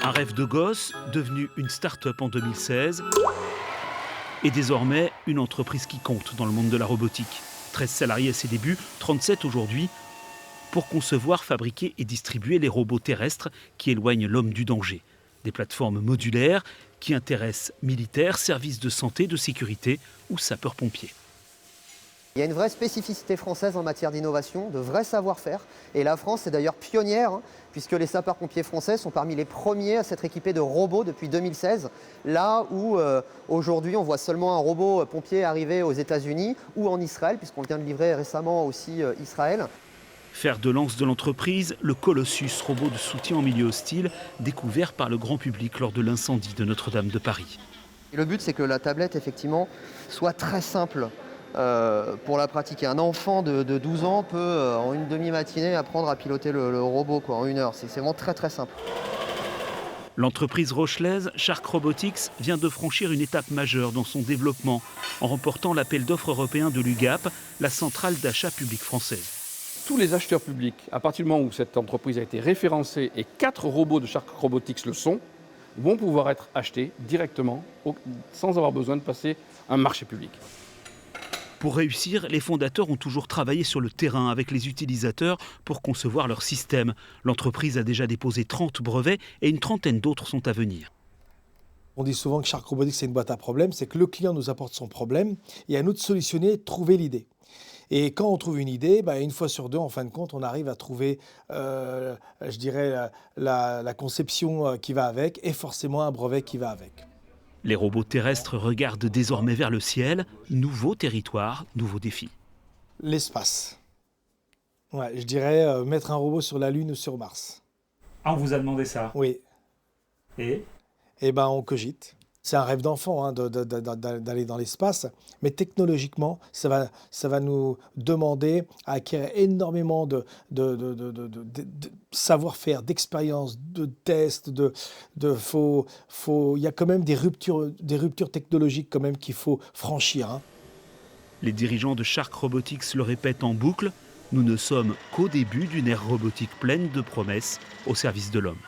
Un rêve de gosse, devenu une start-up en 2016, et désormais une entreprise qui compte dans le monde de la robotique. 13 salariés à ses débuts, 37 aujourd'hui, pour concevoir, fabriquer et distribuer les robots terrestres qui éloignent l'homme du danger. Des plateformes modulaires qui intéressent militaires, services de santé, de sécurité ou sapeurs-pompiers. Il y a une vraie spécificité française en matière d'innovation, de vrai savoir-faire. Et la France est d'ailleurs pionnière, puisque les sapeurs-pompiers français sont parmi les premiers à s'être équipés de robots depuis 2016. Là où aujourd'hui on voit seulement un robot pompier arriver aux États-Unis ou en Israël, puisqu'on vient de livrer récemment aussi Israël. Fer de lance de l'entreprise, le Colossus, robot de soutien en milieu hostile, découvert par le grand public lors de l'incendie de Notre-Dame de Paris. Et le but, c'est que la tablette, effectivement, soit très simple pour la pratiquer. Un enfant de 12 ans peut, en une demi-matinée, apprendre à piloter le robot, en 1 heure. C'est vraiment très très simple. L'entreprise rochelaise Shark Robotics vient de franchir une étape majeure dans son développement en remportant l'appel d'offres européen de l'UGAP, la centrale d'achat public française. Tous les acheteurs publics, à partir du moment où cette entreprise a été référencée et 4 robots de Shark Robotics le sont, vont pouvoir être achetés directement sans avoir besoin de passer un marché public. Pour réussir, les fondateurs ont toujours travaillé sur le terrain avec les utilisateurs pour concevoir leur système. L'entreprise a déjà déposé 30 brevets et une trentaine d'autres sont à venir. On dit souvent que Shark Robotics c'est une boîte à problèmes, c'est que le client nous apporte son problème et à nous de solutionner, de trouver l'idée. Et quand on trouve une idée, une fois sur deux, en fin de compte, on arrive à trouver, je dirais, la conception qui va avec et forcément un brevet qui va avec. Les robots terrestres regardent désormais vers le ciel. Nouveau territoire, nouveaux défis. L'espace. Ouais, je dirais mettre un robot sur la Lune ou sur Mars. Ah, on vous a demandé ça? Oui. Et on cogite. C'est un rêve d'enfant d'aller dans l'espace, mais technologiquement, ça va nous demander à acquérir énormément de savoir-faire, d'expérience, de tests. Il y a quand même des ruptures technologiques quand même qu'il faut franchir. Les dirigeants de Shark Robotics le répètent en boucle, nous ne sommes qu'au début d'une ère robotique pleine de promesses au service de l'homme.